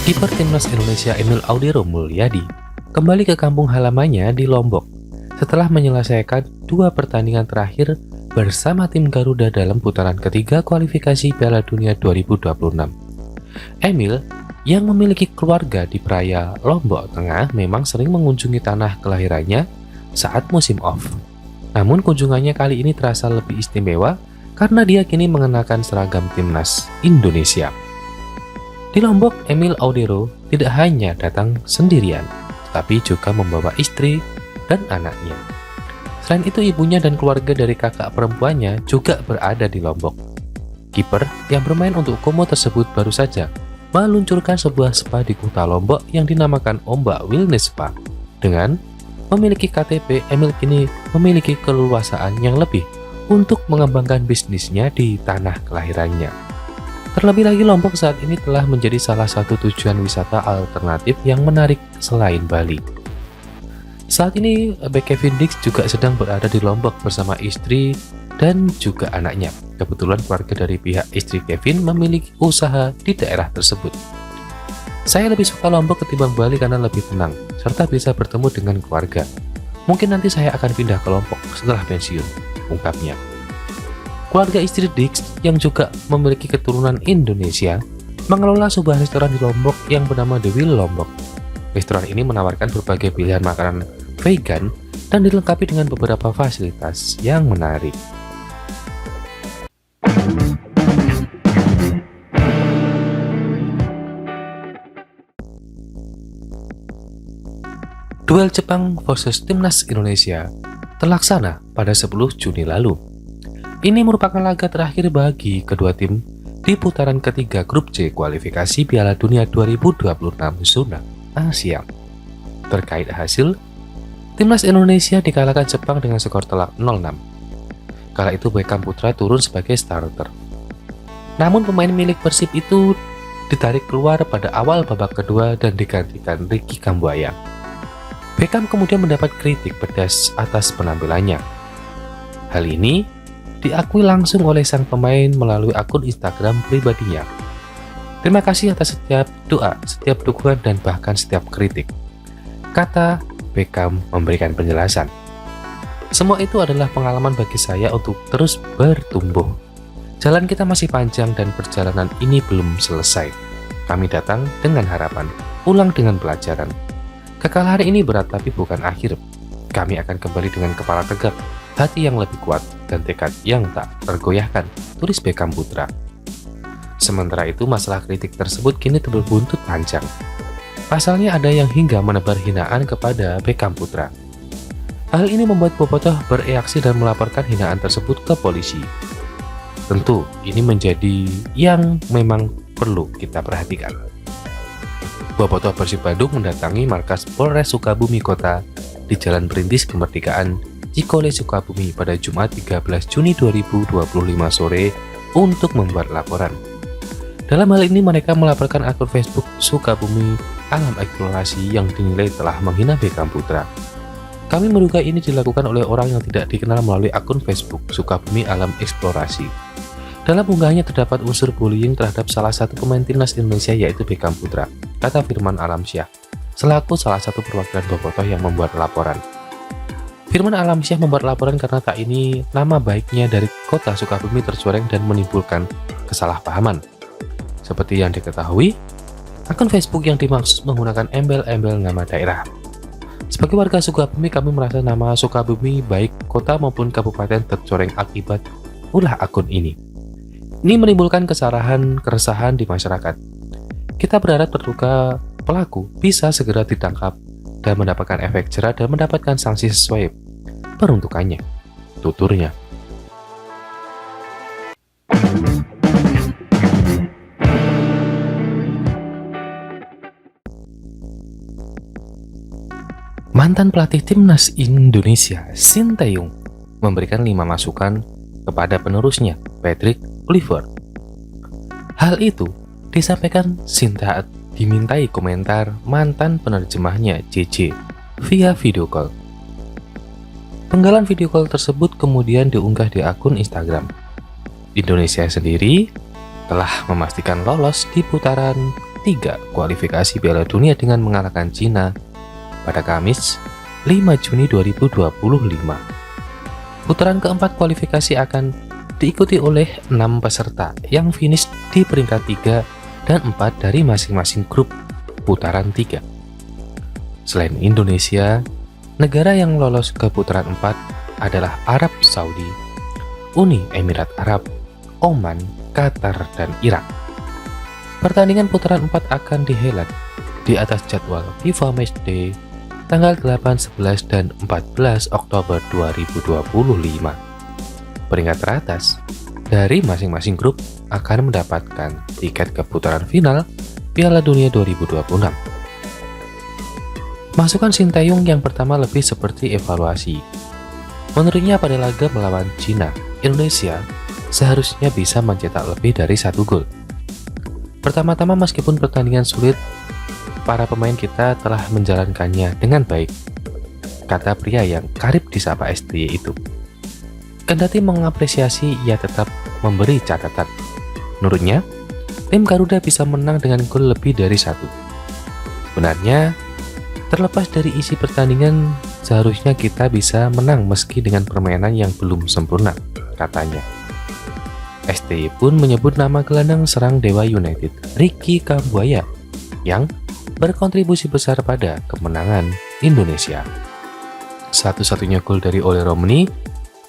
Kiper timnas Indonesia Emil Audero Mulyadi kembali ke kampung halamannya di Lombok setelah menyelesaikan 2 pertandingan terakhir bersama tim Garuda dalam putaran ketiga kualifikasi Piala Dunia 2026. Emil yang memiliki keluarga di Praia, Lombok Tengah memang sering mengunjungi tanah kelahirannya saat musim off. Namun kunjungannya kali ini terasa lebih istimewa karena dia kini mengenakan seragam timnas Indonesia. Di Lombok, Emil Audero tidak hanya datang sendirian, tetapi juga membawa istri dan anaknya. Selain itu, ibunya dan keluarga dari kakak perempuannya juga berada di Lombok. Kiper yang bermain untuk Como tersebut baru saja meluncurkan sebuah spa di kota Lombok yang dinamakan Ombak Wellness Spa. Dengan memiliki KTP, Emil kini memiliki keleluasaan yang lebih untuk mengembangkan bisnisnya di tanah kelahirannya. Terlebih lagi, Lombok saat ini telah menjadi salah satu tujuan wisata alternatif yang menarik selain Bali. Saat ini, bek Kevin Dix juga sedang berada di Lombok bersama istri dan juga anaknya. Kebetulan keluarga dari pihak istri Kevin memiliki usaha di daerah tersebut. Saya lebih suka Lombok ketimbang Bali karena lebih tenang, serta bisa bertemu dengan keluarga. Mungkin nanti saya akan pindah ke Lombok setelah pensiun, ungkapnya. Keluarga istri Dix yang juga memiliki keturunan Indonesia mengelola sebuah restoran di Lombok yang bernama The Wheel Lombok. Restoran ini menawarkan berbagai pilihan makanan vegan dan dilengkapi dengan beberapa fasilitas yang menarik. Duel Jepang versus Timnas Indonesia terlaksana pada 10 Juni lalu. Ini merupakan laga terakhir bagi kedua tim di putaran ketiga grup C kualifikasi Piala Dunia 2026 zona Asia. Terkait hasil, Timnas Indonesia dikalahkan Jepang dengan skor telak 0-6. Kala itu Beckham Putra turun sebagai starter. Namun pemain milik Persib itu ditarik keluar pada awal babak kedua dan digantikan Ricky Kambuaya. Beckham kemudian mendapat kritik pedas atas penampilannya. Hal ini diakui langsung oleh sang pemain melalui akun Instagram pribadinya. Terima kasih atas setiap doa, setiap dukungan, dan bahkan setiap kritik, kata Beckham memberikan penjelasan. Semua itu adalah pengalaman bagi saya untuk terus bertumbuh. Jalan kita masih panjang dan perjalanan ini belum selesai. Kami datang dengan harapan, pulang dengan pelajaran. Kekalahan ini berat tapi bukan akhir. Kami akan kembali dengan kepala tegak, hati yang lebih kuat, dan tekad yang tak tergoyahkan, tulis Beckham Putra. Sementara itu, masalah kritik tersebut kini berbuntut panjang. Pasalnya ada yang hingga menebar hinaan kepada Beckham Putra. Hal ini membuat Bobotoh bereaksi dan melaporkan hinaan tersebut ke polisi. Tentu, ini menjadi yang memang perlu kita perhatikan. Bobotoh Persib Bandung mendatangi markas Polres Sukabumi Kota di Jalan Perintis Kemerdekaan Cikole Sukabumi pada Jumat 13 Juni 2025 sore untuk membuat laporan. Dalam hal ini mereka melaporkan akun Facebook Sukabumi Alam Eksplorasi yang dinilai telah menghina Beckham Putra. Kami menduga ini dilakukan oleh orang yang tidak dikenal melalui akun Facebook Sukabumi Alam Eksplorasi. Dalam unggahannya terdapat unsur bullying terhadap salah satu pemain timnas Indonesia yaitu Beckham Putra, kata Firman Alamsyah, selaku salah satu perwakilan Bobotoh yang membuat laporan. Firman Alamsyah membuat laporan karena tak ini nama baiknya dari kota Sukabumi tercoreng dan menimbulkan kesalahpahaman. Seperti yang diketahui, akun Facebook yang dimaksud menggunakan embel-embel nama daerah. Sebagai warga Sukabumi, kami merasa nama Sukabumi baik kota maupun kabupaten tercoreng akibat ulah akun ini. Ini menimbulkan keresahan di masyarakat. Kita berharap terduga pelaku bisa segera ditangkap dan mendapatkan efek jerah dan mendapatkan sanksi sesuai peruntukannya, tuturnya. Mantan pelatih timnas Indonesia, Sinteyong, memberikan 5 masukan kepada penerusnya, Patrick Kluivert. Hal itu disampaikan saat dimintai komentar mantan penerjemahnya JJ via video call. Penggalan video call tersebut kemudian diunggah di akun Instagram. Indonesia sendiri telah memastikan lolos di putaran ketiga kualifikasi Piala Dunia dengan mengalahkan Cina pada Kamis 5 Juni 2025. Putaran keempat kualifikasi akan diikuti oleh 6 peserta yang finish di peringkat 3 dan 4 dari masing-masing grup putaran 3. Selain Indonesia, negara yang lolos ke putaran 4 adalah Arab Saudi, Uni Emirat Arab, Oman, Qatar, dan Irak. Pertandingan putaran 4 akan dihelat di atas jadwal FIFA Matchday tanggal 8, 11, dan 14 Oktober 2025. Peringkat teratas dari masing-masing grup akan mendapatkan tiket ke putaran final Piala Dunia 2026. Masukan Sinteyong yang pertama lebih seperti evaluasi. Menurutnya pada laga melawan Cina, Indonesia seharusnya bisa mencetak lebih dari 1 gol. Pertama-tama meskipun pertandingan sulit, para pemain kita telah menjalankannya dengan baik, kata pria yang karib disapa STY itu. Kendati mengapresiasi, ia tetap memberi catatan. Menurutnya, tim Garuda bisa menang dengan gol lebih dari 1. Sebenarnya, terlepas dari isi pertandingan, seharusnya kita bisa menang meski dengan permainan yang belum sempurna, katanya. STY pun menyebut nama gelandang serang Dewa United, Ricky Kambuaya, yang berkontribusi besar pada kemenangan Indonesia. Satu-satunya gol dari Ole Romeni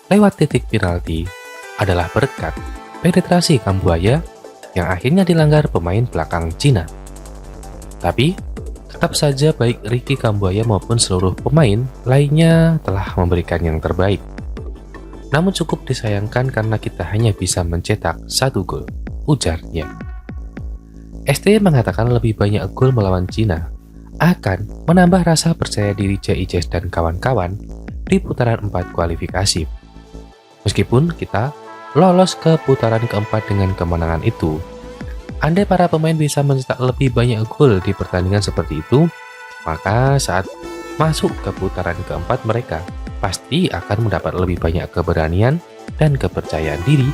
lewat titik penalti adalah berkat penetrasi Kambuaya yang akhirnya dilanggar pemain belakang Cina. Tapi, tetap saja baik Ricky Kambuaya maupun seluruh pemain lainnya telah memberikan yang terbaik. Namun cukup disayangkan karena kita hanya bisa mencetak 1 gol, ujarnya. STY mengatakan lebih banyak gol melawan Cina akan menambah rasa percaya diri JICS dan kawan-kawan di putaran 4 kualifikasi. Meskipun kita lolos ke putaran keempat dengan kemenangan itu, andai para pemain bisa mencetak lebih banyak gol di pertandingan seperti itu, maka saat masuk ke putaran keempat mereka pasti akan mendapat lebih banyak keberanian dan kepercayaan diri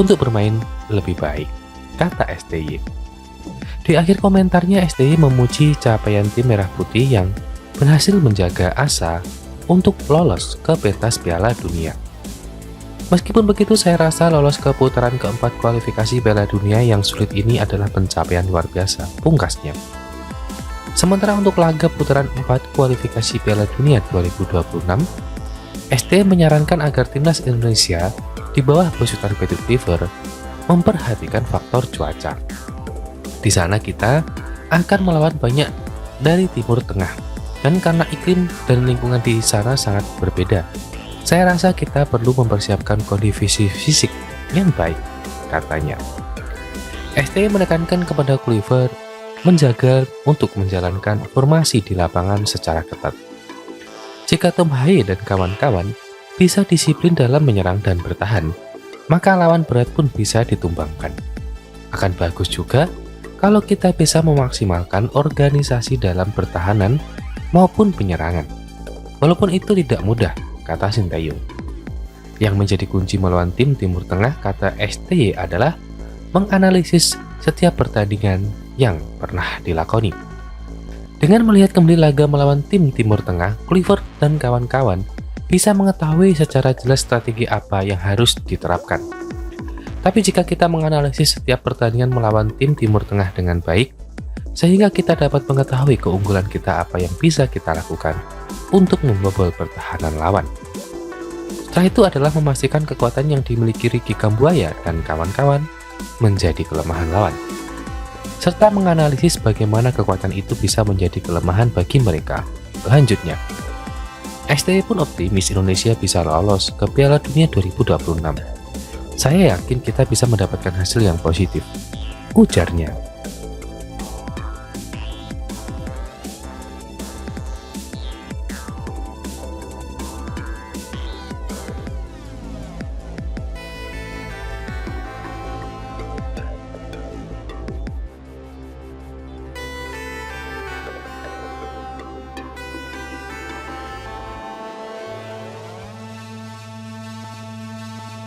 untuk bermain lebih baik, kata STY. Di akhir komentarnya, STY memuji capaian tim Merah Putih yang berhasil menjaga asa untuk lolos ke pentas Piala Dunia. Meskipun begitu, saya rasa lolos ke putaran keempat kualifikasi Piala Dunia yang sulit ini adalah pencapaian luar biasa, pungkasnya. Sementara untuk laga putaran 4 kualifikasi Piala Dunia 2026, STY menyarankan agar timnas Indonesia di bawah besutan Petit River memperhatikan faktor cuaca. Di sana kita akan melawan banyak dari Timur Tengah, dan karena iklim dan lingkungan di sana sangat berbeda, saya rasa kita perlu mempersiapkan kondisi fisik yang baik, katanya. STY menekankan kepada Kluivert menjaga untuk menjalankan formasi di lapangan secara ketat. Jika Tom Haye dan kawan-kawan bisa disiplin dalam menyerang dan bertahan, maka lawan berat pun bisa ditumbangkan. Akan bagus juga kalau kita bisa memaksimalkan organisasi dalam pertahanan maupun penyerangan. Walaupun itu tidak mudah, kata Sinteyong. Yang menjadi kunci melawan tim Timur Tengah, kata STY, adalah menganalisis setiap pertandingan yang pernah dilakoni. Dengan melihat kembali laga melawan tim Timur Tengah, Kluivert dan kawan-kawan bisa mengetahui secara jelas strategi apa yang harus diterapkan. Tapi jika kita menganalisis setiap pertandingan melawan tim Timur Tengah dengan baik, sehingga kita dapat mengetahui keunggulan kita apa yang bisa kita lakukan untuk membobol pertahanan lawan. Setelah itu adalah memastikan kekuatan yang dimiliki Ricky Kambuaya dan kawan-kawan menjadi kelemahan lawan, serta menganalisis bagaimana kekuatan itu bisa menjadi kelemahan bagi mereka. Lanjutnya, STY pun optimis Indonesia bisa lolos ke Piala Dunia 2026. Saya yakin kita bisa mendapatkan hasil yang positif, ujarnya.